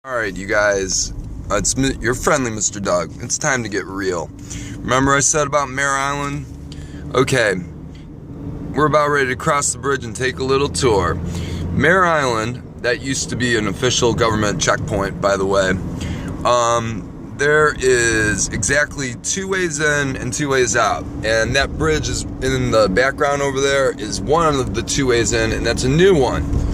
Alright, you guys, it's your friendly Mr. Doug. It's time to get real. Remember I said about Mare Island? Okay, we're about ready to cross the bridge and take a little tour. Mare Island, that used to be an official government checkpoint, by the way. There is exactly 2 ways in and 2 ways out. And that bridge is in the background over there is one of the 2 ways in, and that's a new one.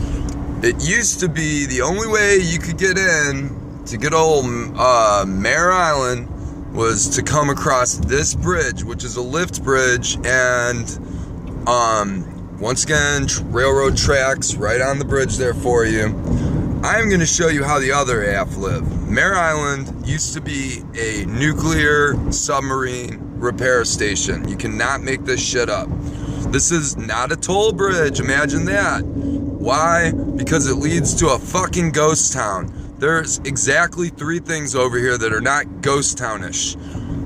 It used to be the only way you could get in to good old Mare Island was to come across this bridge, which is a lift bridge, and once again, railroad tracks right on the bridge there for you. I'm going to show you how the other half live. Mare Island used to be a nuclear submarine repair station. You cannot make this shit up. This is not a toll bridge, imagine that. Why? Because it leads to a fucking ghost town. There's exactly 3 things over here that are not ghost townish.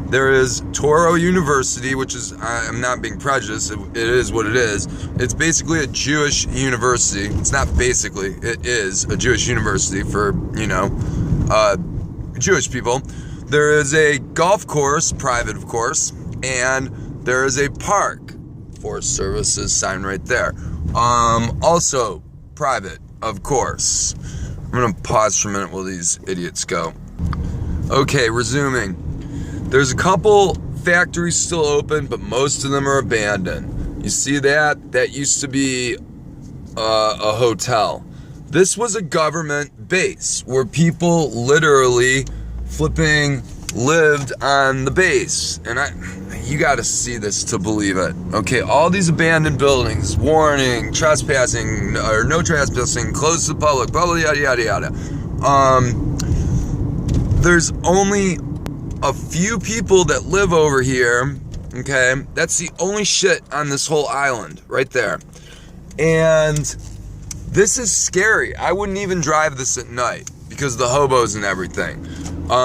There is Toro University, which is, I'm not being prejudiced, it is what it is. It's basically a Jewish university. It's not basically, it is a Jewish university for, Jewish people. There is a golf course, private of course, and there is a park. Forest Services sign right there. Also private, of course. I'm gonna pause for a minute while these idiots go. Okay, resuming. There's a couple factories still open, but most of them are abandoned. You see that? That used to be a hotel. This was a government base where people literally flipping lived on the base. And you gotta see this to believe it. Okay, all these abandoned buildings, warning, trespassing, or no trespassing, closed to the public, blah, blah, yada, yada, yada. There's only a few people that live over here, okay? That's the only shit on this whole island, right there. And this is scary. I wouldn't even drive this at night because of the hobos and everything.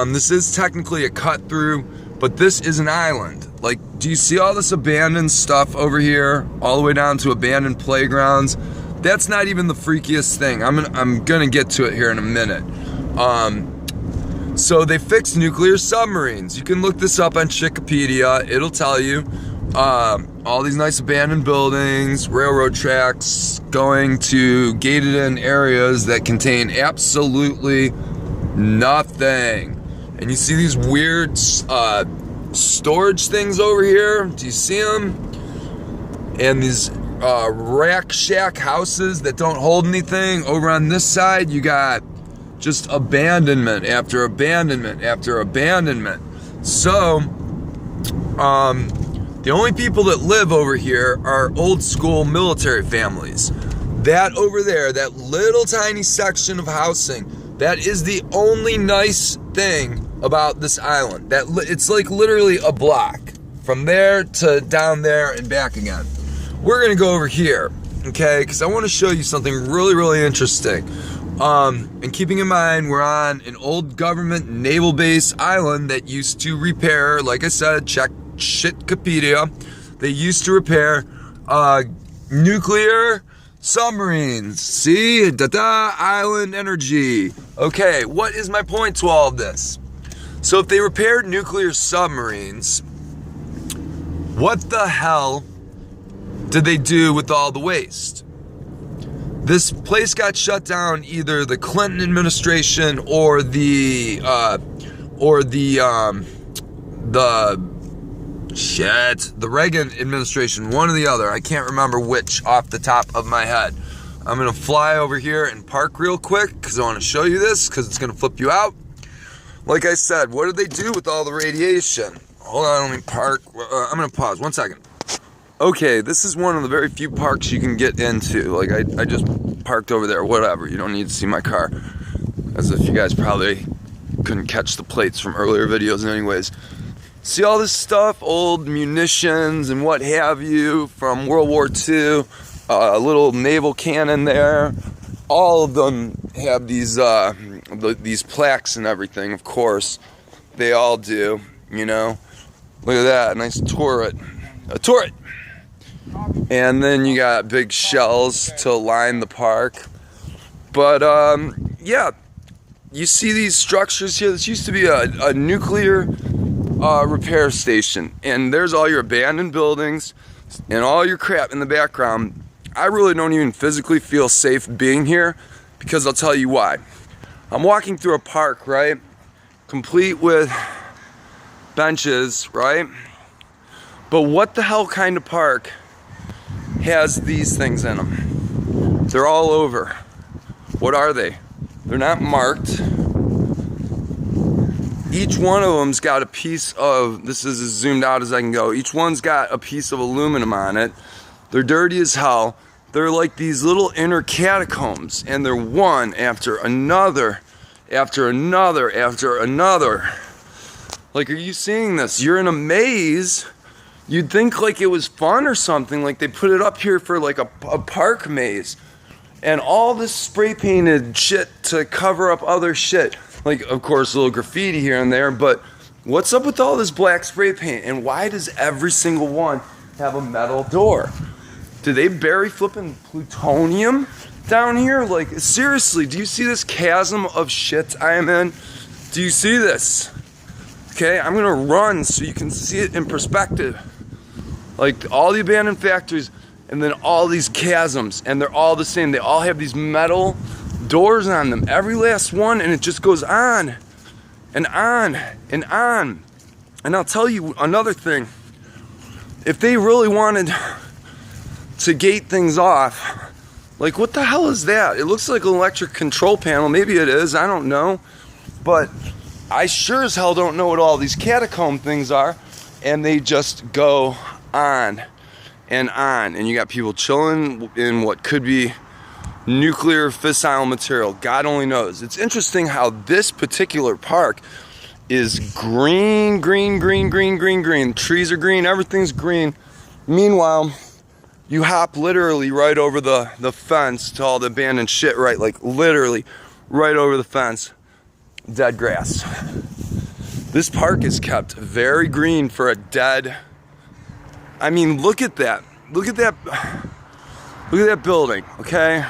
This is technically a cut through, but this is an island. Like, do you see all this abandoned stuff over here, all the way down to abandoned playgrounds? That's not even the freakiest thing. I'm gonna get to it here in a minute. So they fixed nuclear submarines. You can look this up on Wikipedia. It'll tell you all these nice abandoned buildings, railroad tracks, going to gated-in areas that contain absolutely nothing. And you see these weird storage things over here. Do you see them? And these rack shack houses that don't hold anything. Over on this side, you got just abandonment after abandonment after abandonment. So, the only people that live over here are old school military families. That over there, that little tiny section of housing, that is the only nice thing about this island. It's like literally a block from there to down there and back again. We're gonna go over here, okay? Because I want to show you something really, really interesting. And keeping in mind, we're on an old government naval base island that used to repair, like I said, check Wikipedia. They used to repair nuclear submarines. See? Island energy. Okay, what is my point to all of this? So if they repaired nuclear submarines, what the hell did they do with all the waste? This place got shut down either the Clinton administration or the Reagan administration, one or the other. I can't remember which off the top of my head. I'm gonna fly over here and park real quick because I want to show you this because it's gonna flip you out. Like I said, what did they do with all the radiation? Hold on, let me park. I'm gonna pause 1 second. Okay, this is one of the very few parks you can get into. Like, I just parked over there, whatever. You don't need to see my car. As if you guys probably couldn't catch the plates from earlier videos anyways. See all this stuff, old munitions and what have you from World War II. A little naval cannon there. All of them have these plaques and everything, of course. They all do, you know. Look at that, nice turret. A turret! And then you got big shells to line the park. But, yeah, you see these structures here. This used to be a nuclear repair station, and there's all your abandoned buildings and all your crap in the background. I really don't even physically feel safe being here, because I'll tell you why. I'm walking through a park, right? Complete with benches, right? But what the hell kind of park has these things in them? They're all over. What are they? They're not marked. Each one of them's got a piece of, this is as zoomed out as I can go, each one's got a piece of aluminum on it. They're dirty as hell. They're like these little inner catacombs, and they're one after another, after another, after another. Like, are you seeing this? You're in a maze. You'd think like it was fun or something, like they put it up here for like a park maze. And all this spray painted shit to cover up other shit. Like, of course, a little graffiti here and there, but what's up with all this black spray paint? And why does every single one have a metal door? Do they bury flipping plutonium down here? Like, seriously, do you see this chasm of shit I am in? Do you see this? Okay, I'm gonna run so you can see it in perspective. Like, all the abandoned factories, and then all these chasms, and they're all the same. They all have these metal doors on them, every last one, and it just goes on and on and on. And I'll tell you another thing. If they really wanted to gate things off, like, what the hell is that? It looks like an electric control panel. Maybe it is, I don't know. But I sure as hell don't know what all these catacomb things are. And they just go on and on. And you got people chilling in what could be nuclear fissile material. God only knows. It's interesting how this particular park is green, green, green, green, green, green. Trees are green, everything's green. Meanwhile, you hop literally right over the fence to all the abandoned shit, right? Like, literally right over the fence. Dead grass. This park is kept very green for a dead... I mean, look at that. Look at that. Look at that building, okay?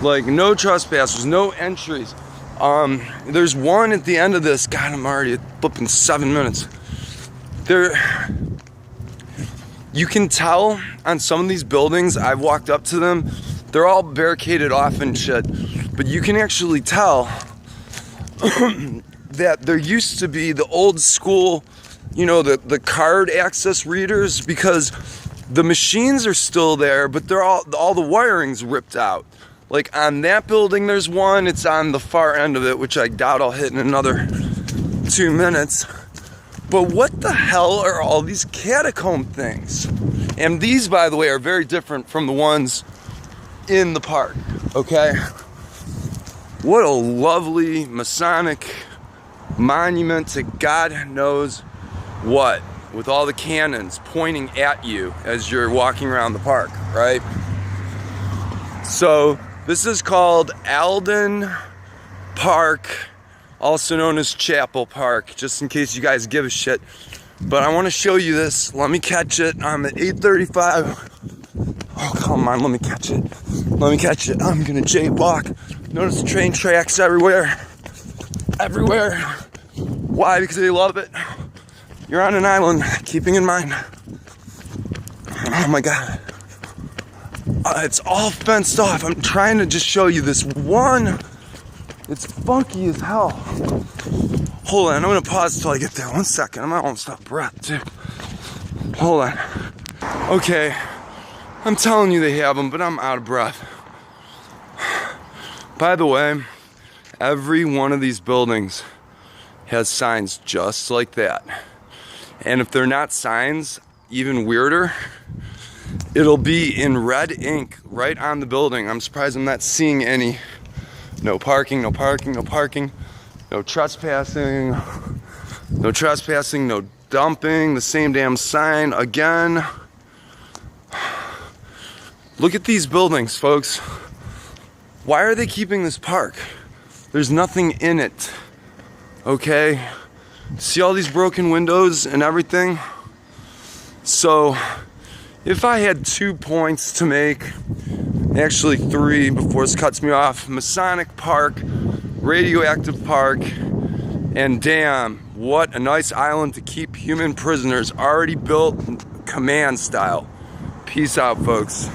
Like, no trespassers, no entries. There's one at the end of this. God, I'm already flipping 7 minutes. You can tell on some of these buildings, I've walked up to them, they're all barricaded off and shit. But you can actually tell that there used to be the old school, you know, the card access readers, because the machines are still there, but they're all the wiring's ripped out. Like, on that building, there's one. It's on the far end of it, which I doubt I'll hit in another 2 minutes. But what the hell are all these catacomb things? And these, by the way, are very different from the ones in the park, okay? What a lovely Masonic monument to God knows what, with all the cannons pointing at you as you're walking around the park, right? So, this is called Alden Park, also known as Chapel Park, just in case you guys give a shit. But I want to show you this. Let me catch it. I'm at 8:35. Oh, come on, let me catch it. Let me catch it. I'm gonna jaywalk. Notice the train tracks everywhere. Everywhere. Why? Because they love it. You're on an island, keeping in mind. Oh my God. It's all fenced off. I'm trying to just show you this one. It's funky as hell. Hold on, I'm gonna pause till I get there. 1 second, I'm almost out of breath, too. Hold on. Okay, I'm telling you they have them, but I'm out of breath. By the way, every one of these buildings has signs just like that. And if they're not signs, even weirder, it'll be in red ink right on the building. I'm surprised I'm not seeing any. No parking, no parking, no parking, no trespassing, no trespassing, no dumping, the same damn sign again. Look at these buildings, folks. Why are they keeping this park? There's nothing in it, okay? See all these broken windows and everything? So, if I had 2 points to make, actually 3 before this cuts me off, Masonic Park radioactive park. And damn, what a nice island to keep human prisoners, already built command style. Peace out, folks.